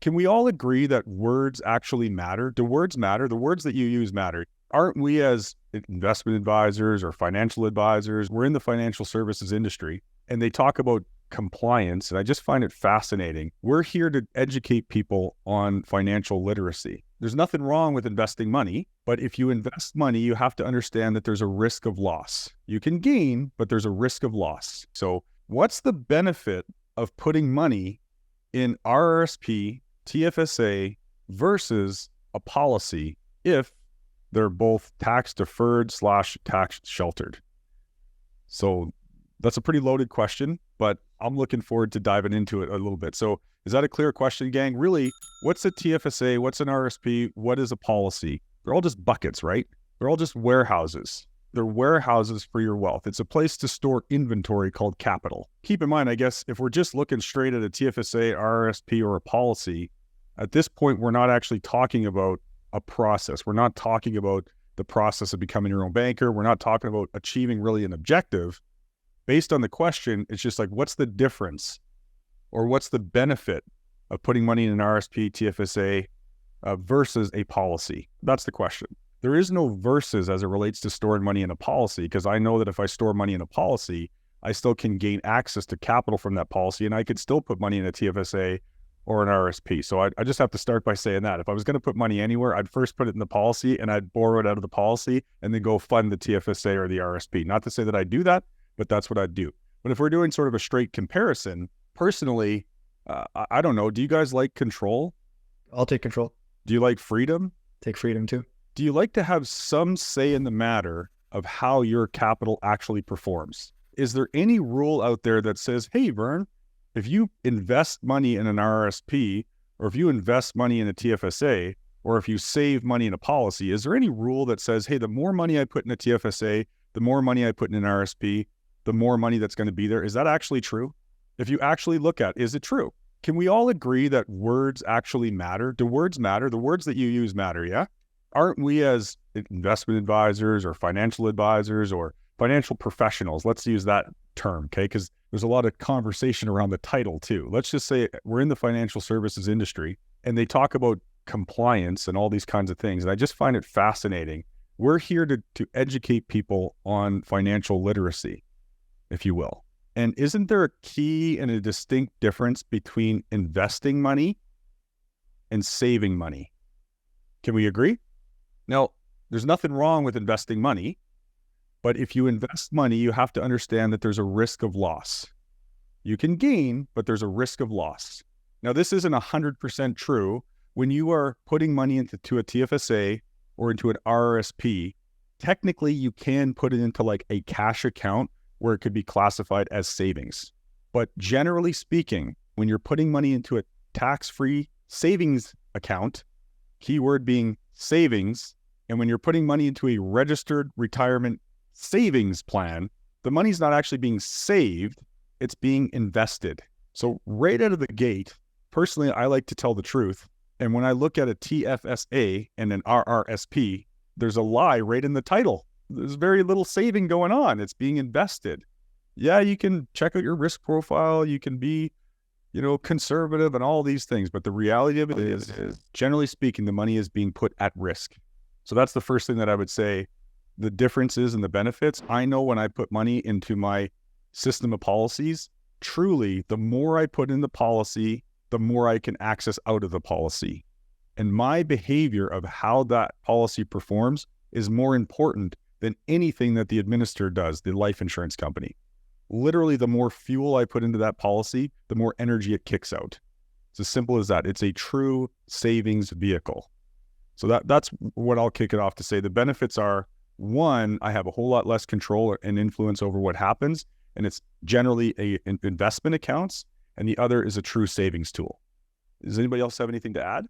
Can we all agree that words actually matter? Do words matter? The words that you use matter. Aren't we, as investment advisors or financial advisors, we're in the financial services industry, and they talk about compliance, and I just find it fascinating. We're here to educate people on financial literacy. There's nothing wrong with investing money, but if you invest money, you have to understand that there's a risk of loss. You can gain, but there's a risk of loss. So what's the benefit of putting money in RRSP, TFSA versus a policy if they're both tax deferred / tax sheltered? So that's a pretty loaded question, but I'm looking forward to diving into it a little bit. So is that a clear question, gang? Really, what's a TFSA? What's an RRSP? What is a policy? They're all just buckets, right? They're all just warehouses. They're warehouses for your wealth. It's a place to store inventory called capital. Keep in mind, I guess, if we're just looking straight at a TFSA, RRSP, or a policy, at this point, we're not actually talking about a process. We're not talking about the process of becoming your own banker. We're not talking about achieving really an objective. Based on the question, it's just like, what's the difference or what's the benefit of putting money in an RRSP, TFSA versus a policy? That's the question. There is no versus as it relates to storing money in a policy, because I know that if I store money in a policy, I still can gain access to capital from that policy, and I could still put money in a TFSA or an RRSP. So I just have to start by saying that. If I was going to put money anywhere, I'd first put it in the policy, and I'd borrow it out of the policy and then go fund the TFSA or the RRSP. Not to say that I do that, but that's what I'd do. But if we're doing sort of a straight comparison, personally, I don't know, do you guys like control? I'll take control. Do you like freedom? Take freedom too. Do you like to have some say in the matter of how your capital actually performs? Is there any rule out there that says, hey, Vern, if you invest money in an RRSP, or if you invest money in a TFSA, or if you save money in a policy, is there any rule that says, hey, the more money I put in a TFSA, the more money I put in an RRSP, the more money that's going to be there? Is that actually true? If you actually look at, is it true? Can we all agree that words actually matter? Do words matter? The words that you use matter, yeah? Aren't we, as investment advisors or financial advisors or financial professionals, let's use that term, okay? Because there's a lot of conversation around the title too. Let's just say we're in the financial services industry, and they talk about compliance and all these kinds of things. And I just find it fascinating. We're here to educate people on financial literacy, if you will. And isn't there a key and a distinct difference between investing money and saving money? Can we agree? Now, there's nothing wrong with investing money, but if you invest money, you have to understand that there's a risk of loss. You can gain, but there's a risk of loss. Now, this isn't 100% true. When you are putting money into a TFSA or into an RRSP, technically you can put it into like a cash account where it could be classified as savings. But generally speaking, when you're putting money into a tax-free savings account, keyword being savings, and when you're putting money into a registered retirement savings plan, the money's not actually being saved, it's being invested. So right out of the gate, personally, I like to tell the truth. And when I look at a TFSA and an RRSP, there's a lie right in the title. There's very little saving going on. It's being invested. Yeah, you can check out your risk profile. You can be, conservative and all these things. But the reality of it is, generally speaking, the money is being put at risk. So that's the first thing that I would say. The differences and the benefits. I know when I put money into my system of policies, truly, the more I put in the policy, the more I can access out of the policy. And my behavior of how that policy performs is more important than anything that the administrator does, the life insurance company. Literally, the more fuel I put into that policy, the more energy it kicks out. It's as simple as that. It's a true savings vehicle. So that's what I'll kick it off to say. The benefits are, one, I have a whole lot less control and influence over what happens, and it's generally investment accounts, and the other is a true savings tool. Does anybody else have anything to add?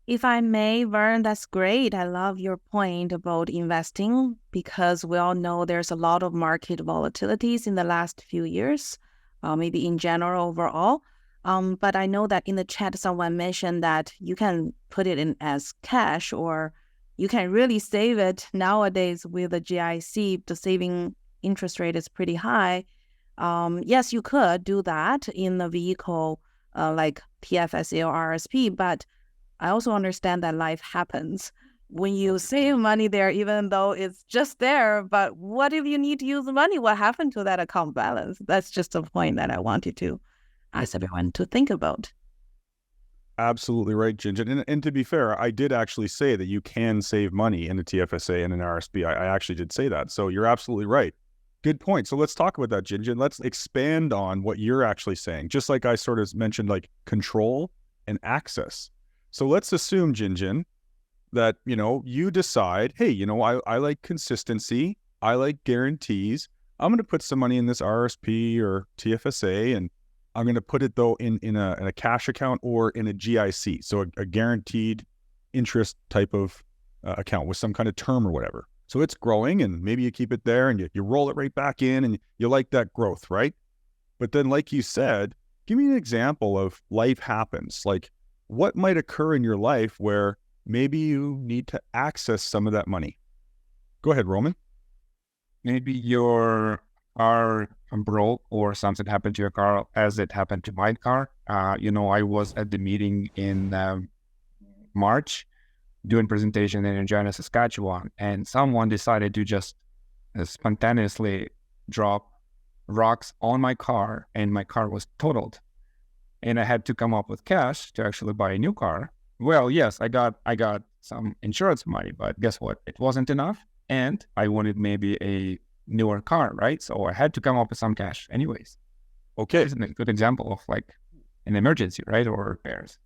If I may, Vern, that's great. I love your point about investing, because we all know there's a lot of market volatilities in the last few years, maybe in general overall. But I know that in the chat, someone mentioned that you can put it in as cash, or you can really save it. Nowadays with the GIC, the saving interest rate is pretty high. Yes, you could do that in the vehicle like TFSA or RSP, but I also understand that life happens. When you save money there, even though it's just there, but what if you need to use the money? What happened to that account balance? That's just a point that I wanted to ask everyone to think about. Absolutely right, Jinjin. And to be fair, I did actually say that you can save money in a TFSA and an RSP. I actually did say that. So you're absolutely right. Good point. So let's talk about that, Jinjin. Let's expand on what you're actually saying. Just like I sort of mentioned, like control and access. So let's assume, Jinjin, that, you decide, hey, I like consistency. I like guarantees. I'm going to put some money in this RSP or TFSA, and I'm going to put it, though, in a cash account or in a GIC, so a guaranteed interest type of account with some kind of term or whatever. So it's growing, and maybe you keep it there, and you roll it right back in, and you like that growth, right? But then, like you said, give me an example of life happens. Like, what might occur in your life where maybe you need to access some of that money? Go ahead, Roman. Maybe your car broke or something happened to your car as it happened to my car. I was at the meeting in March doing presentation in Regina, Saskatchewan, and someone decided to just spontaneously drop rocks on my car, and my car was totaled. And I had to come up with cash to actually buy a new car. Well, yes, I got some insurance money, but guess what? It wasn't enough, and I wanted maybe a newer car, right? So I had to come up with some cash anyways. Okay. Isn't it a good example of like an emergency, right? Or repairs.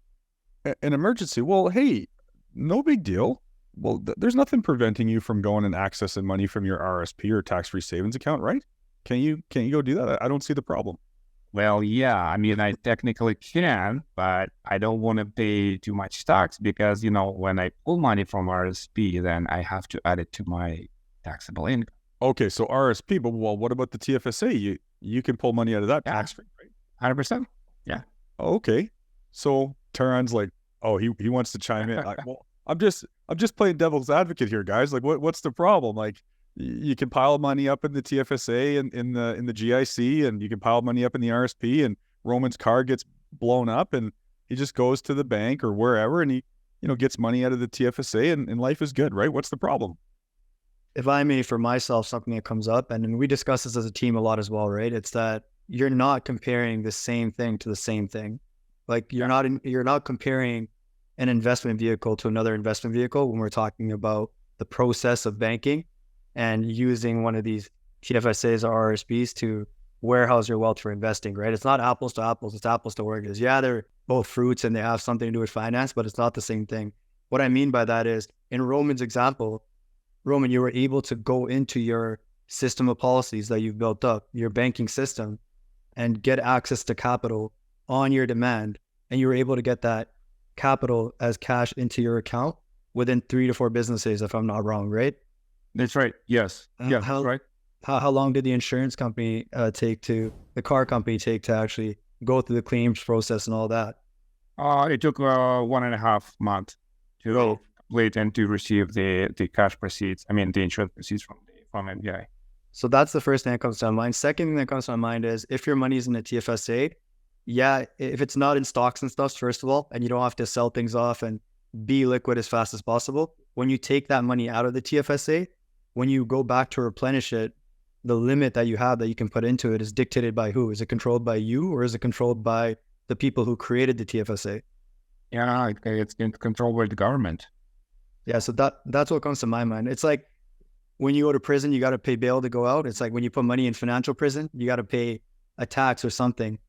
An emergency. Well, hey, no big deal. Well, there's nothing preventing you from going and accessing money from your RSP or tax-free savings account, right? Can you go do that? I don't see the problem. Well, yeah, I mean, I technically can, but I don't want to pay too much tax because, when I pull money from RSP, then I have to add it to my taxable income. Okay, so RSP, but what about the TFSA? You can pull money out of that tax-free, right? 100%. Yeah. Okay. So Taran's like, oh, he wants to chime in. Well, I'm just playing devil's advocate here, guys. Like, what's the problem? Like, you can pile money up in the TFSA and in the GIC, and you can pile money up in the RSP, and Roman's car gets blown up, and he just goes to the bank or wherever, and he gets money out of the TFSA, and life is good, right? What's the problem? If I may, for myself, something that comes up, and we discuss this as a team a lot as well, right? It's that you're not comparing the same thing to the same thing. Like you're not comparing an investment vehicle to another investment vehicle when we're talking about the process of banking and using one of these TFSAs or RSPs to warehouse your wealth for investing, right? It's not apples to apples, it's apples to oranges. Yeah, they're both fruits and they have something to do with finance, but it's not the same thing. What I mean by that is, in Roman's example, Roman, you were able to go into your system of policies that you've built up, your banking system, and get access to capital on your demand. And you were able to get that capital as cash into your account within 3 to 4 business days, if I'm not wrong, right? That's right. Yes. Yeah, that's right. How long did the insurance company the car company take to actually go through the claims process and all that? It took 1.5 months to go complete and to receive the cash proceeds. I mean, the insurance proceeds from MBI. So that's the first thing that comes to my mind. Second thing that comes to my mind is if your money is in a TFSA, yeah, if it's not in stocks and stuff, first of all, and you don't have to sell things off and be liquid as fast as possible, when you take that money out of the TFSA, when you go back to replenish it, the limit that you have that you can put into it is dictated by who? Is it controlled by you, or is it controlled by the people who created the TFSA? Yeah, it's controlled by the government. Yeah, so that's what comes to my mind. It's like when you go to prison, you got to pay bail to go out. It's like when you put money in financial prison, you got to pay a tax or something.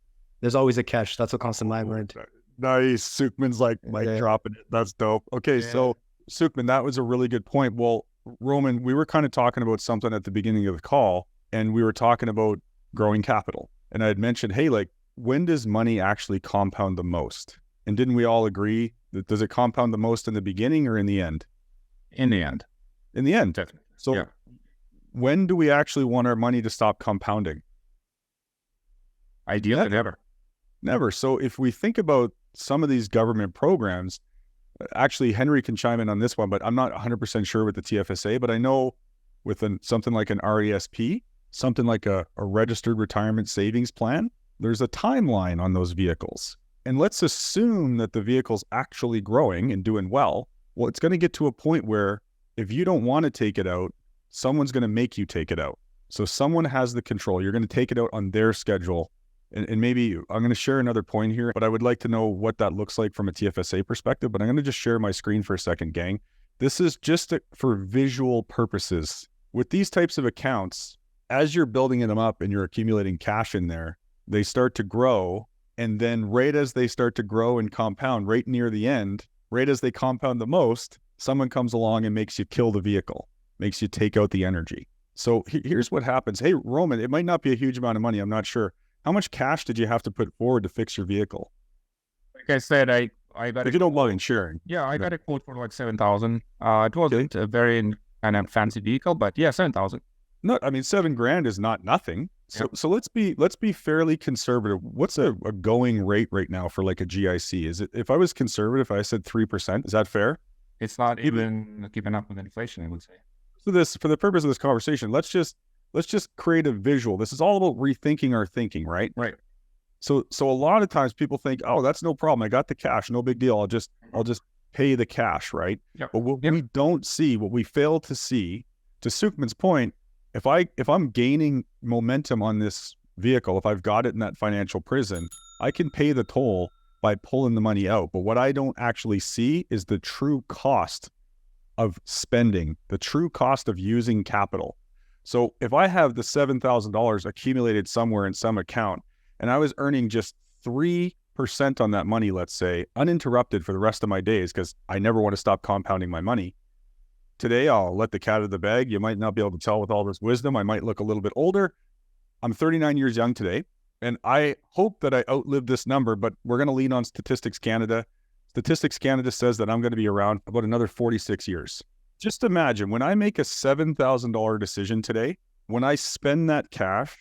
There's always a catch. That's what comes to my mind. Nice. Sukman's like dropping it. That's dope. Okay, so Sukman, that was a really good point. Well, Roman, we were kind of talking about something at the beginning of the call, and we were talking about growing capital. And I had mentioned, hey, like, when does money actually compound the most? And didn't we all agree that does it compound the most in the beginning or in the end? In the end. In the end. Definitely. So when do we actually want our money to stop compounding? Ideally, never. Never. So if we think about some of these government programs, actually, Henry can chime in on this one, but I'm not 100% sure with the TFSA, but I know with something like an RESP, something like a registered retirement savings plan, there's a timeline on those vehicles. And let's assume that the vehicle's actually growing and doing well. Well, it's going to get to a point where if you don't want to take it out, someone's going to make you take it out. So someone has the control. You're going to take it out on their schedule. And maybe I'm going to share another point here, but I would like to know what that looks like from a TFSA perspective. But I'm going to just share my screen for a second, gang. This is just for visual purposes. With these types of accounts, as you're building them up and you're accumulating cash in there, they start to grow. And then right as they start to grow and compound, right near the end, right as they compound the most, someone comes along and makes you kill the vehicle, makes you take out the energy. So here's what happens. Hey, Roman, it might not be a huge amount of money. I'm not sure. How much cash did you have to put forward to fix your vehicle? Like I said, I got if you don't mind sharing. Yeah, I got a quote for like 7,000. It wasn't a very kind of fancy vehicle, but yeah, 7,000. No, I mean, $7,000 is not nothing. So Yep. so let's be fairly conservative. What's a going rate right now for like a GIC? Is it, if I was conservative, I said 3%, is that fair? It's not even keeping up with inflation, I would say. So for the purpose of this conversation, let's just create a visual. This is all about rethinking our thinking, right? Right. So a lot of times people think, oh, that's no problem. I got the cash, no big deal. I'll just pay the cash, right? Yep. But what we don't see, what we fail to see, to Sukhman's point, if I'm gaining momentum on this vehicle, if I've got it in that financial prison, I can pay the toll by pulling the money out. But what I don't actually see is the true cost of spending, the true cost of using capital. So if I have the $7,000 accumulated somewhere in some account and I was earning just 3% on that money, let's say, uninterrupted for the rest of my days, because I never want to stop compounding my money. Today, I'll let the cat out of the bag. You might not be able to tell with all this wisdom. I might look a little bit older. I'm 39 years young today, and I hope that I outlive this number, but we're going to lean on Statistics Canada. Statistics Canada says that I'm going to be around about another 46 years. Just imagine when I make a $7,000 decision today, when I spend that cash,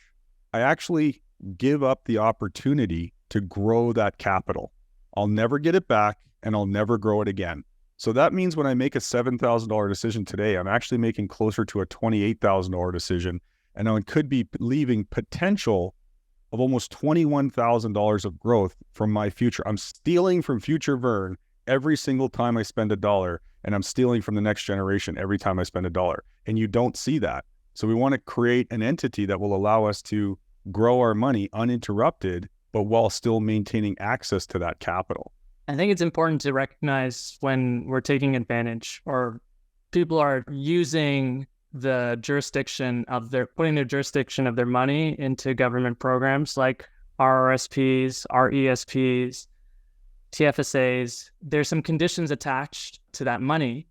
I actually give up the opportunity to grow that capital. I'll never get it back and I'll never grow it again. So that means when I make a $7,000 decision today, I'm actually making closer to a $28,000 decision. And I could be leaving potential of almost $21,000 of growth from my future. I'm stealing from future Vern every single time I spend $1, and I'm stealing from the next generation every time I spend $1. And you don't see that. So we want to create an entity that will allow us to grow our money uninterrupted, but while still maintaining access to that capital. I think it's important to recognize when we're taking advantage or people are using the jurisdiction of putting their jurisdiction of their money into government programs like RRSPs, RESPs, TFSAs. There's some conditions attached to that money,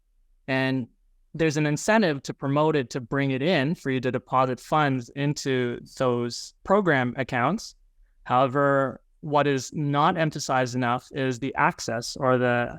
and there's an incentive to promote it, to bring it in for you to deposit funds into those program accounts. However, what is not emphasized enough is the access or the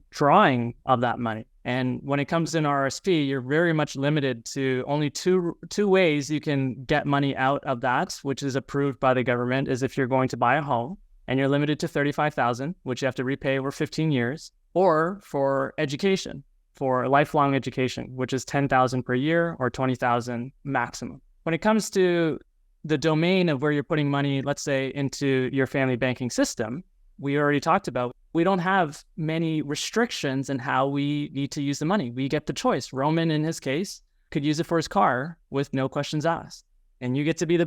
drawing of that money. And when it comes to an RRSP, you're very much limited to only two ways you can get money out of that, which is approved by the government, is if you're going to buy a home and you're limited to $35,000, which you have to repay over 15 years, or for education, for lifelong education, which is $10,000 per year or $20,000 maximum. When it comes to the domain of where you're putting money, let's say into your family banking system, we already talked about, we don't have many restrictions in how we need to use the money. We get the choice. Roman, in his case, could use it for his car with no questions asked. And you get to be the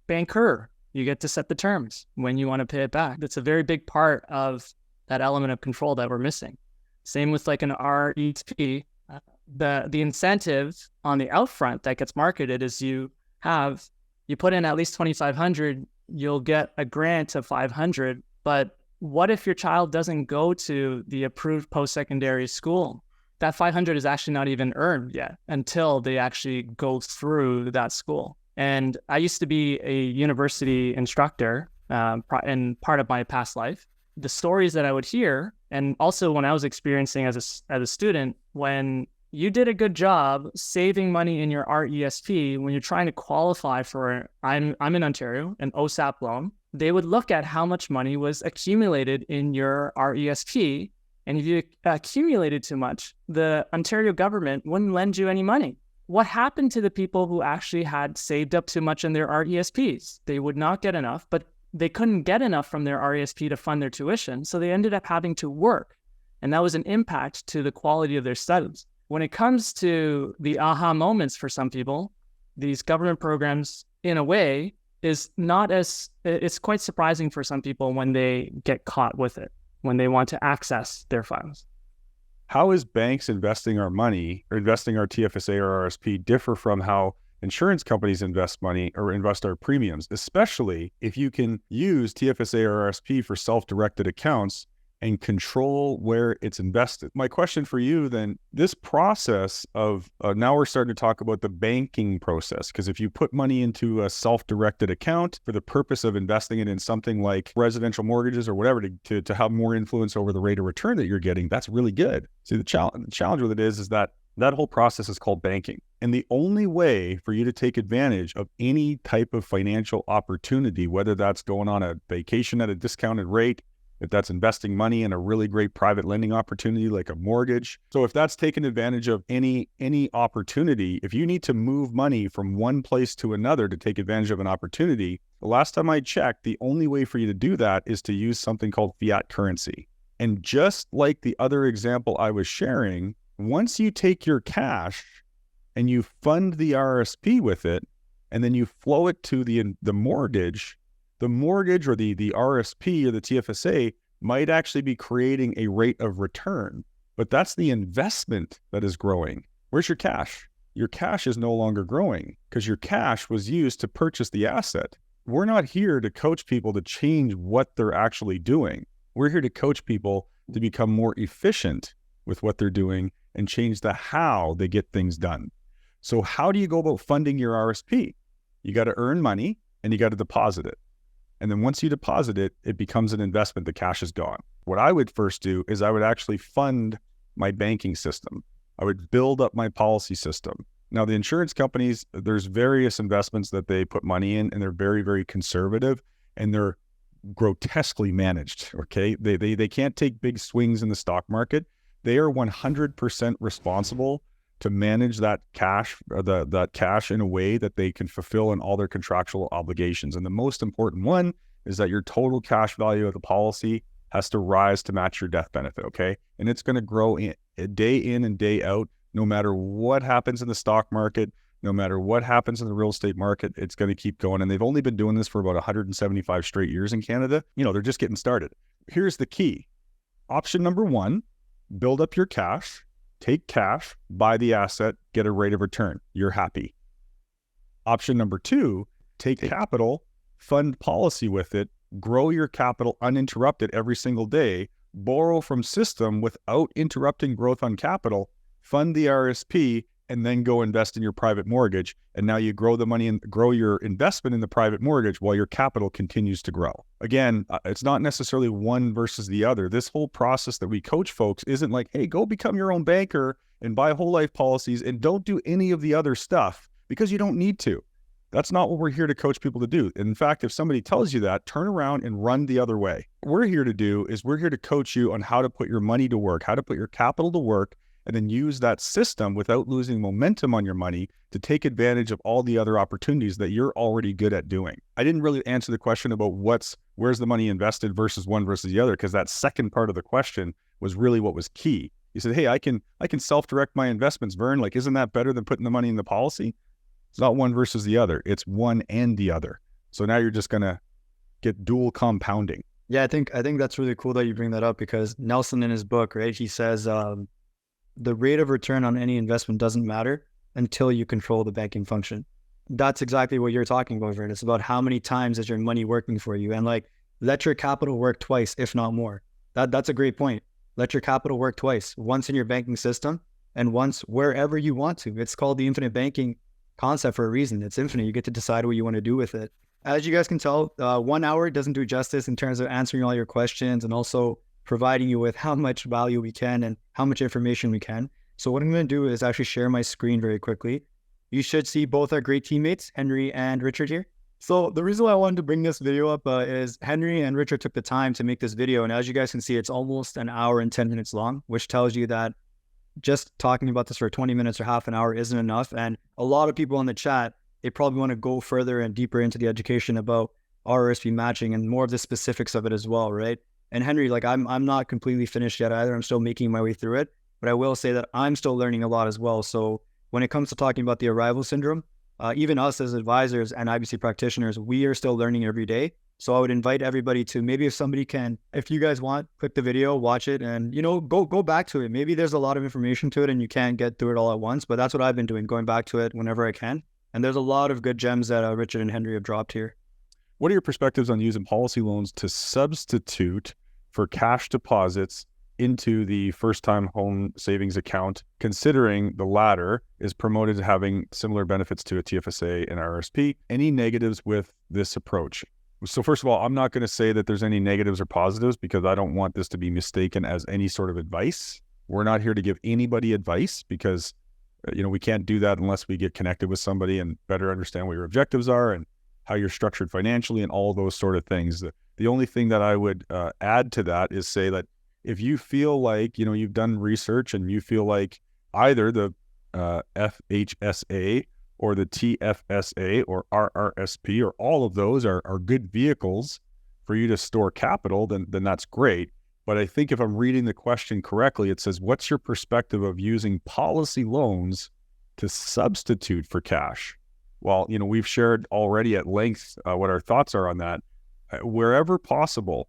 banker. You get to set the terms when you want to pay it back. That's a very big part of that element of control that we're missing. Same with like an RRSP. The incentive on the outfront that gets marketed is you put in at least $2,500, you'll get a grant of $500. But what if your child doesn't go to the approved post-secondary school? That $500 is actually not even earned yet until they actually go through that school. And I used to be a university instructor in part of my past life. The stories that I would hear, and also when I was experiencing as a student, when you did a good job saving money in your RESP, when you're trying to qualify for, I'm in Ontario, an OSAP loan, they would look at how much money was accumulated in your RESP. And if you accumulated too much, the Ontario government wouldn't lend you any money. What happened to the people who actually had saved up too much in their RESPs? They would not get enough, but they couldn't get enough from their RRSP to fund their tuition. So they ended up having to work. And that was an impact to the quality of their studies. When it comes to the aha moments for some people, these government programs, in a way, is not as, it's quite surprising for some people when they get caught with it, when they want to access their funds. How is banks investing our money or investing our TFSA or RRSP differ from how insurance companies invest money or invest our premiums, especially if you can use TFSA or RRSP for self-directed accounts and control where it's invested? My question for you then, this process of, now we're starting to talk about the banking process, because if you put money into a self-directed account for the purpose of investing it in something like residential mortgages or whatever to have more influence over the rate of return that you're getting, that's really good. See, the challenge with it is that whole process is called banking. And the only way for you to take advantage of any type of financial opportunity, whether that's going on a vacation at a discounted rate, if that's investing money in a really great private lending opportunity like a mortgage. So if that's taking advantage of any opportunity, if you need to move money from one place to another to take advantage of an opportunity, the last time I checked, the only way for you to do that is to use something called fiat currency. And just like the other example I was sharing, once you take your cash and you fund the RRSP with it, and then you flow it to the mortgage, the mortgage or the RRSP or the TFSA might actually be creating a rate of return, but that's the investment that is growing. Where's your cash? Your cash is no longer growing because your cash was used to purchase the asset. We're not here to coach people to change what they're actually doing. We're here to coach people to become more efficient with what they're doing and change the how they get things done. So how do you go about funding your RRSP? You got to earn money and you got to deposit it. And then once you deposit it, it becomes an investment. The cash is gone. What I would first do is I would actually fund my banking system. I would build up my policy system. Now, the insurance companies, there's various investments that they put money in, and they're very, very conservative, and they're grotesquely managed, okay? They can't take big swings in the stock market. They are 100% responsible to manage that cash, or that cash in a way that they can fulfill in all their contractual obligations. And the most important one is that your total cash value of the policy has to rise to match your death benefit, okay? And it's going to grow day in and day out, no matter what happens in the stock market, no matter what happens in the real estate market, it's going to keep going. And they've only been doing this for about 175 straight years in Canada. You know, they're just getting started. Here's the key. Option number one, build up your cash. Take cash, buy the asset, get a rate of return. You're happy. Option number two, take capital, fund policy with it, grow your capital uninterrupted every single day, borrow from system without interrupting growth on capital, fund the RRSP, and then go invest in your private mortgage. And now you grow the money and grow your investment in the private mortgage while your capital continues to grow. Again, it's not necessarily one versus the other. This whole process that we coach folks isn't like, hey, go become your own banker and buy whole life policies and don't do any of the other stuff because you don't need to. That's not what we're here to coach people to do. In fact, if somebody tells you that, turn around and run the other way. What we're here to do is we're here to coach you on how to put your money to work, how to put your capital to work, and then use that system without losing momentum on your money to take advantage of all the other opportunities that you're already good at doing. I didn't really answer the question about where's the money invested versus one versus the other, because that second part of the question was really what was key. You said, hey, I can self-direct my investments, Vern. Like, isn't that better than putting the money in the policy? It's not one versus the other. It's one and the other. So now you're just going to get dual compounding. Yeah, I think that's really cool that you bring that up, because Nelson in his book, right, he says, the rate of return on any investment doesn't matter until you control the banking function. That's exactly what you're talking about, Vern. It's about how many times is your money working for you, and like, let your capital work twice, if not more. That's a great point. Let your capital work twice, once in your banking system and once wherever you want to. It's called the infinite banking concept for a reason. It's infinite. You get to decide what you want to do with it. As you guys can tell, 1 hour doesn't do justice in terms of answering all your questions and also providing you with how much value we can and how much information we can. So what I'm going to do is actually share my screen very quickly. You should see both our great teammates, Henry and Richard here. So the reason why I wanted to bring this video up is Henry and Richard took the time to make this video. And as you guys can see, it's almost an hour and 10 minutes long, which tells you that just talking about this for 20 minutes or half an hour isn't enough. And a lot of people in the chat, they probably want to go further and deeper into the education about RRSP matching and more of the specifics of it as well, right? And Henry, like I'm not completely finished yet either. I'm still making my way through it, but I will say that I'm still learning a lot as well. So when it comes to talking about the arrival syndrome, even us as advisors and IBC practitioners, we are still learning every day. So I would invite everybody to, maybe if somebody can, if you guys want, click the video, watch it, and go back to it. Maybe there's a lot of information to it and you can't get through it all at once, but that's what I've been doing, going back to it whenever I can. And there's a lot of good gems that Richard and Henry have dropped here. What are your perspectives on using policy loans to substitute for cash deposits into the first-time home savings account, considering the latter is promoted as having similar benefits to a TFSA and RRSP? Any negatives with this approach? So first of all, I'm not going to say that there's any negatives or positives because I don't want this to be mistaken as any sort of advice. We're not here to give anybody advice because, we can't do that unless we get connected with somebody and better understand what your objectives are and how you're structured financially and all those sort of things. The only thing that I would add to that is say that if you feel like, you've done research and you feel like either the FHSA or the TFSA or RRSP or all of those are good vehicles for you to store capital, then that's great. But I think if I'm reading the question correctly, it says, what's your perspective of using policy loans to substitute for cash? Well, we've shared already at length what our thoughts are on that. Wherever possible,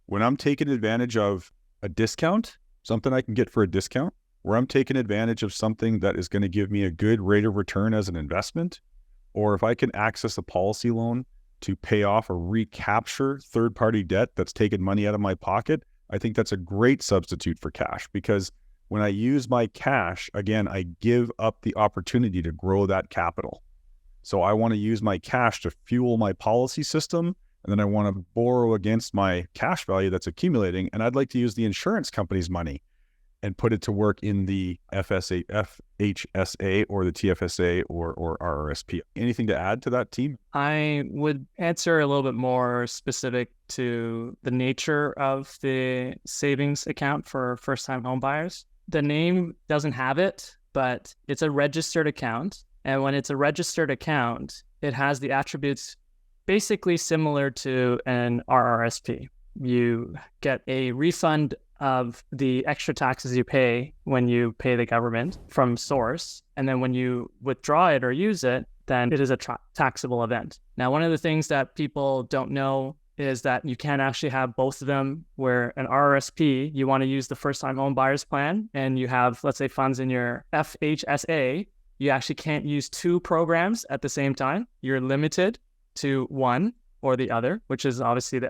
when I'm taking advantage of a discount, something I can get for a discount, where I'm taking advantage of something that is going to give me a good rate of return as an investment, or if I can access a policy loan to pay off or recapture third-party debt that's taken money out of my pocket, I think that's a great substitute for cash, because when I use my cash, again, I give up the opportunity to grow that capital. So I want to use my cash to fuel my policy system, and then I want to borrow against my cash value that's accumulating, and I'd like to use the insurance company's money and put it to work in the FHSA or the TFSA or RRSP. Anything to add to that, team? I would answer a little bit more specific to the nature of the savings account for first-time home buyers. The name doesn't have it, but it's a registered account. And when it's a registered account, it has the attributes basically similar to an RRSP. You get a refund of the extra taxes you pay when you pay the government from source. And then when you withdraw it or use it, then it is a taxable event. Now, one of the things that people don't know is that you can't actually have both of them, where an RRSP, you want to use the first-time home buyers plan, and you have, let's say, funds in your FHSA, you actually can't use two programs at the same time. You're limited to one or the other, which is obviously the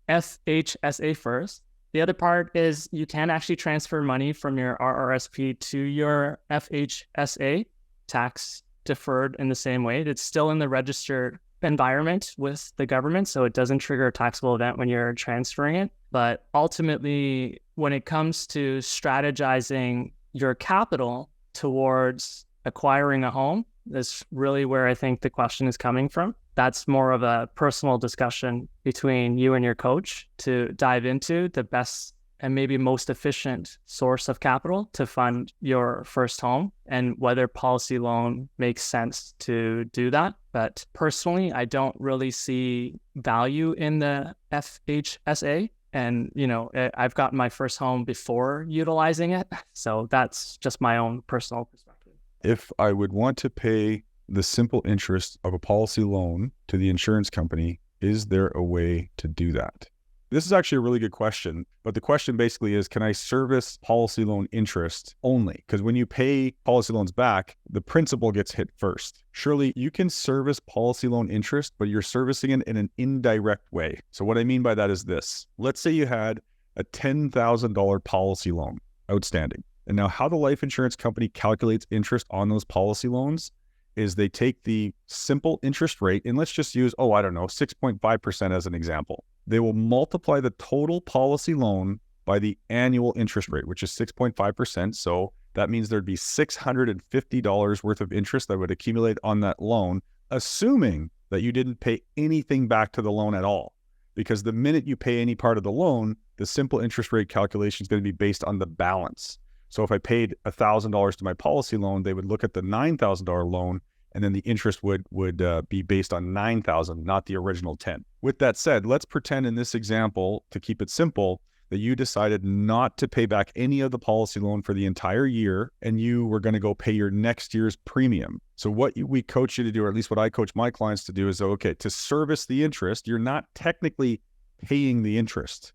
FHSA first. The other part is you can actually transfer money from your RRSP to your FHSA, tax deferred in the same way. It's still in the registered environment with the government, so it doesn't trigger a taxable event when you're transferring it. But ultimately, when it comes to strategizing your capital towards acquiring a home, that's really where I think the question is coming from. That's more of a personal discussion between you and your coach to dive into the best and maybe most efficient source of capital to fund your first home and whether policy loan makes sense to do that. But personally, I don't really see value in the FHSA. And, I've gotten my first home before utilizing it. So that's just my own personal perspective. If I would want to pay the simple interest of a policy loan to the insurance company, is there a way to do that? This is actually a really good question, but the question basically is, can I service policy loan interest only? Because when you pay policy loans back, the principal gets hit first. Surely you can service policy loan interest, but you're servicing it in an indirect way. So what I mean by that is this. Let's say you had a $10,000 policy loan outstanding. And now how the life insurance company calculates interest on those policy loans is they take the simple interest rate, and let's just use, 6.5% as an example. They will multiply the total policy loan by the annual interest rate, which is 6.5%. So that means there'd be $650 worth of interest that would accumulate on that loan, assuming that you didn't pay anything back to the loan at all. Because the minute you pay any part of the loan, the simple interest rate calculation is going to be based on the balance. So if I paid $1,000 to my policy loan, they would look at the $9,000 loan and then the interest would be based on 9,000, not the original 10. With that said, let's pretend in this example, to keep it simple, that you decided not to pay back any of the policy loan for the entire year, and you were going to go pay your next year's premium. So what we coach you to do, or at least what I coach my clients to do, is, okay, to service the interest, you're not technically paying the interest.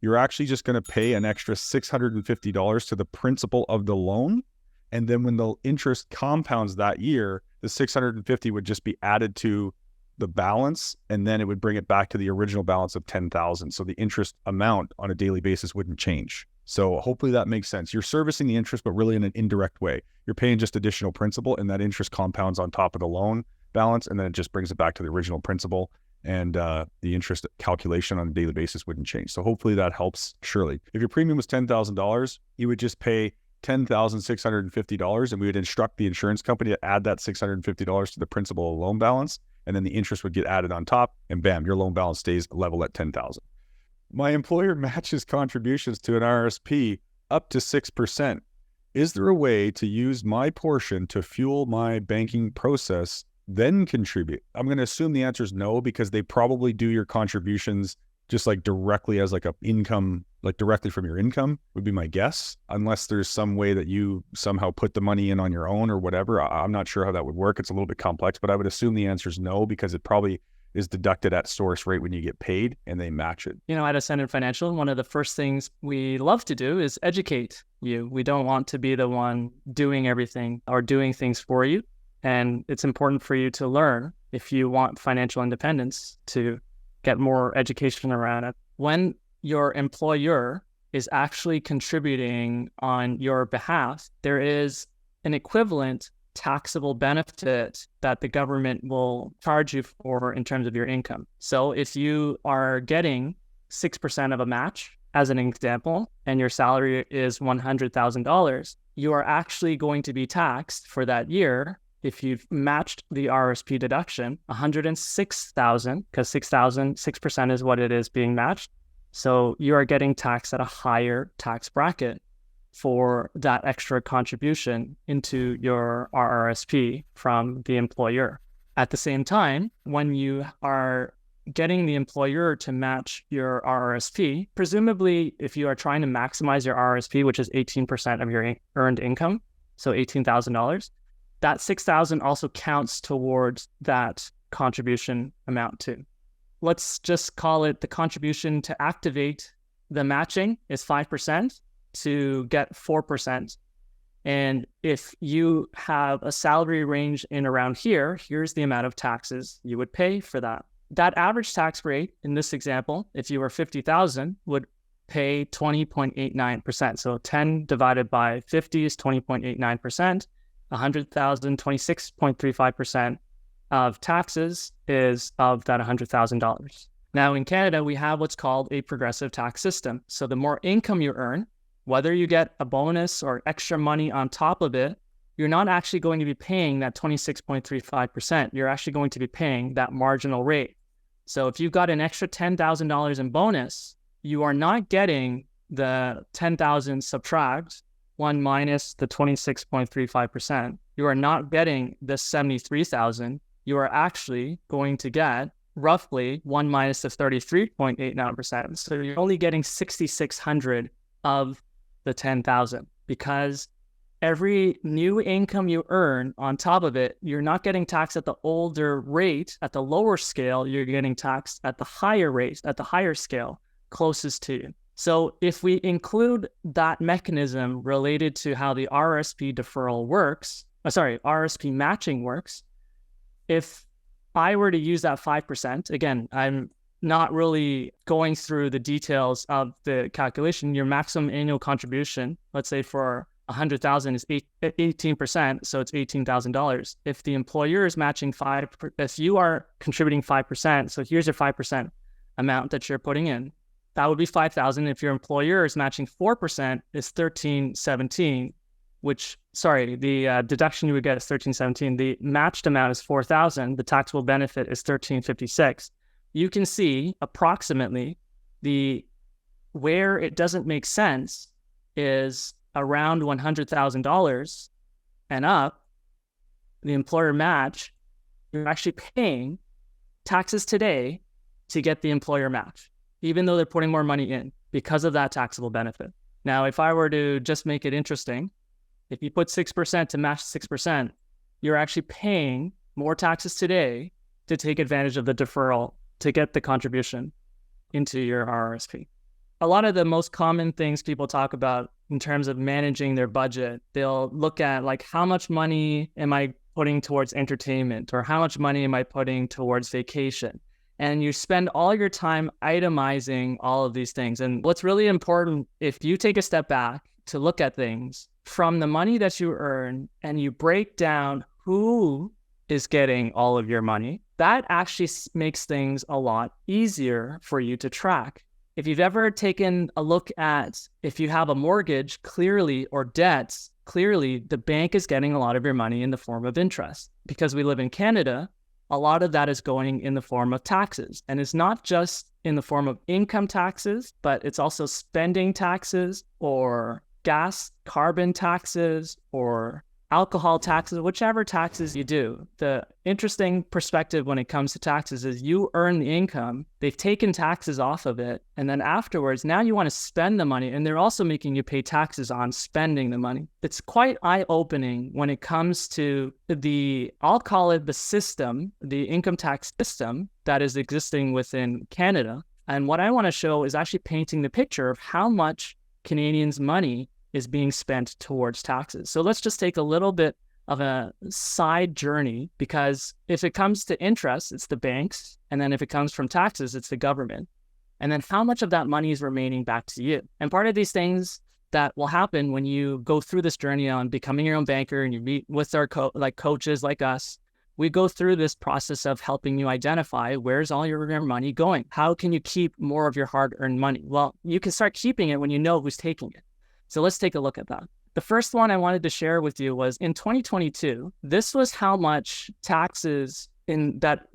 You're actually just going to pay an extra $650 to the principal of the loan. And then when the interest compounds that year, the $650 would just be added to the balance, and then it would bring it back to the original balance of $10,000. So the interest amount on a daily basis wouldn't change. So hopefully that makes sense. You're servicing the interest, but really in an indirect way. You're paying just additional principal, and that interest compounds on top of the loan balance, and then it just brings it back to the original principal, and the interest calculation on a daily basis wouldn't change. So hopefully that helps. Surely, if your premium was $10,000, you would just pay $10,650, and we would instruct the insurance company to add that $650 to the principal loan balance, and then the interest would get added on top, and bam, your loan balance stays level at $10,000. My employer matches contributions to an RRSP up to 6%. Is there a way to use my portion to fuel my banking process, then contribute? I'm going to assume the answer is no, because they probably do your contributions just like directly as like a income, like directly from your income would be my guess, unless there's some way that you somehow put the money in on your own or whatever. I'm not sure how that would work. It's a little bit complex, but I would assume the answer is no, because it probably is deducted at source rate when you get paid, and they match it. You know, at Ascendant Financial, one of the first things we love to do is educate you. We don't want to be the one doing everything or doing things for you. And it's important for you to learn if you want financial independence, to get more education around it. When your employer is actually contributing on your behalf, there is an equivalent taxable benefit that the government will charge you for in terms of your income. So if you are getting 6% of a match, as an example, and your salary is $100,000, you are actually going to be taxed for that year, if you've matched the RRSP deduction, $106,000, because 6% is what it is being matched. So you are getting taxed at a higher tax bracket for that extra contribution into your RRSP from the employer. At the same time, when you are getting the employer to match your RRSP, presumably if you are trying to maximize your RRSP, which is 18% of your earned income, so $18,000, that $6,000 also counts towards that contribution amount too. Let's just call it the contribution to activate the matching is 5% to get 4%. And if you have a salary range in around here, here's the amount of taxes you would pay for that. That average tax rate in this example, if you were 50,000, would pay 20.89%. So 10 divided by 50 is 20.89%. 100,000, 26.35% of taxes is of that $100,000. Now in Canada, we have what's called a progressive tax system. So the more income you earn, whether you get a bonus or extra money on top of it, you're not actually going to be paying that 26.35%. You're actually going to be paying that marginal rate. So if you've got an extra $10,000 in bonus, you are not getting the 10,000 subtract 1 minus the 26.35%. You are not getting the 73,000. You are actually going to get roughly 1 minus the 33.89%. So you're only getting 6,600 of the 10,000, because every new income you earn on top of it, you're not getting taxed at the older rate, at the lower scale, you're getting taxed at the higher rate, at the higher scale, closest to you. So if we include that mechanism related to how the RRSP deferral works, RRSP matching works, if I were to use that 5%, again, I'm not really going through the details of the calculation. Your maximum annual contribution, let's say for 100,000 is 18%, so it's $18,000. If the employer is matching if you are contributing 5%, so here's your 5% amount that you're putting in, that would be 5,000. If your employer is matching 4%, it's 1317, the deduction you would get is 1317. The matched amount is 4,000. The taxable benefit is 1356. You can see approximately where it doesn't make sense is around $100,000 and up, the employer match, you're actually paying taxes today to get the employer match, even though they're putting more money in because of that taxable benefit. Now, if I were to just make it interesting, if you put 6% to match 6%, you're actually paying more taxes today to take advantage of the deferral to get the contribution into your RRSP. A lot of the most common things people talk about in terms of managing their budget, they'll look at like, how much money am I putting towards entertainment, or how much money am I putting towards vacation? And you spend all your time itemizing all of these things. And what's really important, if you take a step back to look at things from the money that you earn and you break down who is getting all of your money, that actually makes things a lot easier for you to track. If you've ever taken a look at if you have a mortgage, clearly, or debts, clearly the bank is getting a lot of your money in the form of interest. Because we live in Canada, a lot of that is going in the form of taxes. And it's not just in the form of income taxes, but it's also spending taxes, or gas, carbon taxes, or alcohol taxes, whichever taxes you do. The interesting perspective when it comes to taxes is you earn the income, they've taken taxes off of it, and then afterwards, now you want to spend the money, and they're also making you pay taxes on spending the money. It's quite eye-opening when it comes to I'll call it the system, the income tax system that is existing within Canada. And what I want to show is actually painting the picture of how much Canadians' money is being spent towards taxes. So let's just take a little bit of a side journey, because if it comes to interest, it's the banks. And then if it comes from taxes, it's the government. And then how much of that money is remaining back to you? And part of these things that will happen when you go through this journey on becoming your own banker, and you meet with our coaches like us, we go through this process of helping you identify where's all your money going. How can you keep more of your hard-earned money? Well, you can start keeping it when you know who's taking it. So let's take a look at that. The first one I wanted to share with you was in 2022, this was how much taxes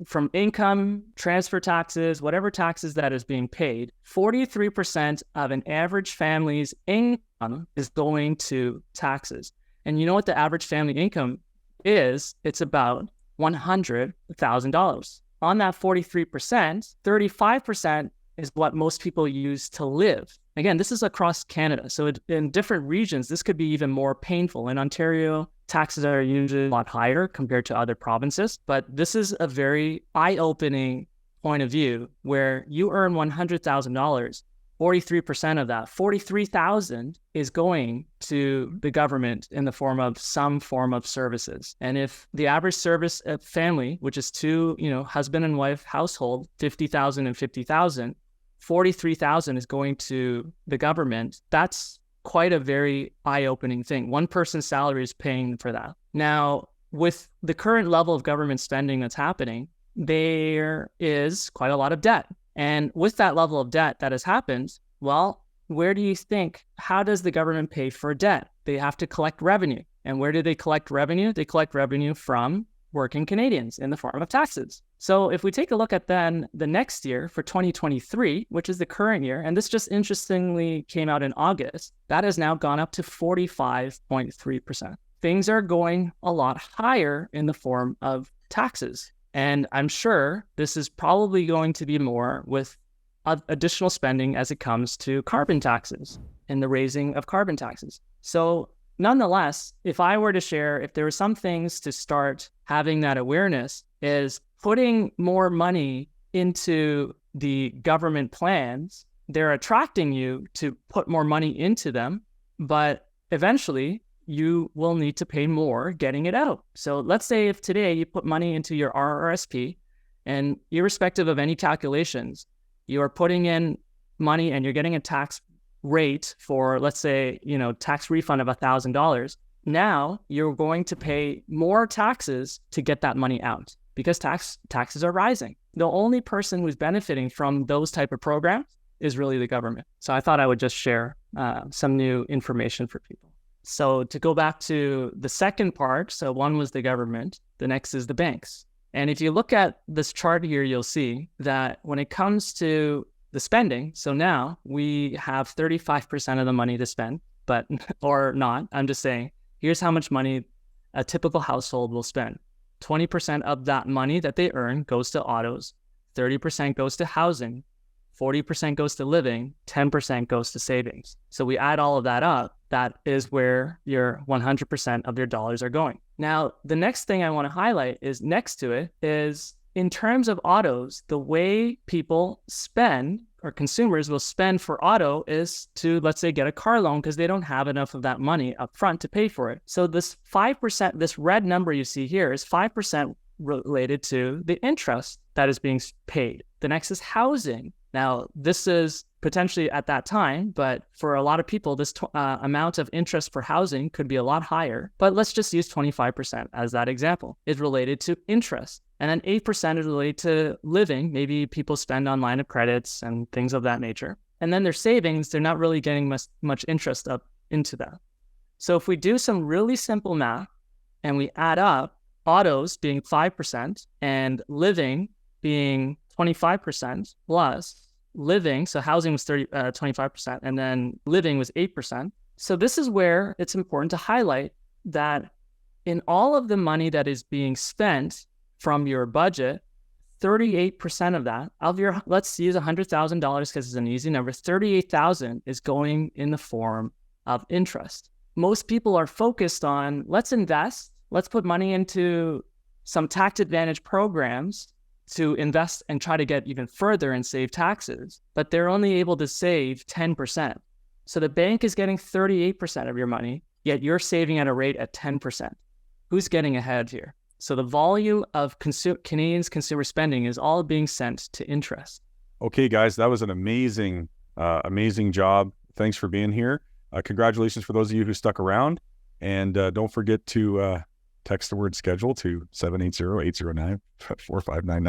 from income, transfer taxes, whatever taxes that is being paid, 43% of an average family's income is going to taxes. And you know what the average family income is? It's about $100,000. On that 43%, 35% is what most people use to live. Again, this is across Canada. So in different regions, this could be even more painful. In Ontario, taxes are usually a lot higher compared to other provinces. But this is a very eye-opening point of view where you earn $100,000, 43% of that, $43,000 is going to the government in the form of some form of services. And if the average service family, which is two, husband and wife household, $50,000 and $50,000, $43,000 is going to the government. That's quite a very eye-opening thing. One person's salary is paying for that. Now, with the current level of government spending that's happening, there is quite a lot of debt. And with that level of debt that has happened, well, how does the government pay for debt? They have to collect revenue. And where do they collect revenue? They collect revenue from working Canadians in the form of taxes. So if we take a look at then the next year for 2023, which is the current year, and this just interestingly came out in August, that has now gone up to 45.3%. Things are going a lot higher in the form of taxes. And I'm sure this is probably going to be more with additional spending as it comes to carbon taxes and the raising of carbon taxes. So nonetheless, if I were to share, if there were some things to start having that awareness, is putting more money into the government plans. They're attracting you to put more money into them, but eventually you will need to pay more getting it out. So let's say if today you put money into your RRSP, and irrespective of any calculations, you are putting in money and you're getting a tax rate for, let's say, tax refund of $1,000. Now you're going to pay more taxes to get that money out because taxes are rising. The only person who's benefiting from those type of programs is really the government. So I thought I would just share some new information for people. So to go back to the second part, so one was the government, the next is the banks. And if you look at this chart here, you'll see that when it comes to the spending, so now we have 35% of the money to spend, or not. I'm just saying, here's how much money a typical household will spend. 20% of that money that they earn goes to autos, 30% goes to housing, 40% goes to living, 10% goes to savings. So we add all of that up. That is where your 100% of your dollars are going. Now, the next thing I want to highlight is next to it is in terms of autos, the way people spend or consumers will spend for auto is to, let's say, get a car loan because they don't have enough of that money up front to pay for it. So this 5%, this red number you see here is 5% related to the interest that is being paid. The next is housing. Now, this is potentially at that time, but for a lot of people, this amount of interest for housing could be a lot higher. But let's just use 25% as that example. It's related to interest. And then 8% is related to living. Maybe people spend on line of credits and things of that nature. And then their savings, they're not really getting much interest up into that. So if we do some really simple math and we add up autos being 5% and living being 25% plus living, so housing was 25%, and then living was 8%. So this is where it's important to highlight that in all of the money that is being spent from your budget, 38% of that, of your, let's use $100,000 because it's an easy number, 38,000 is going in the form of interest. Most people are focused on, let's invest, let's put money into some tax advantage programs to invest and try to get even further and save taxes, but they're only able to save 10%. So the bank is getting 38% of your money, yet you're saving at a rate at 10%. Who's getting ahead here? So the volume of Canadians' consumer spending is all being sent to interest. Okay, guys, that was an amazing job. Thanks for being here. Congratulations for those of you who stuck around. And don't forget to text the word schedule to 780-809-4599.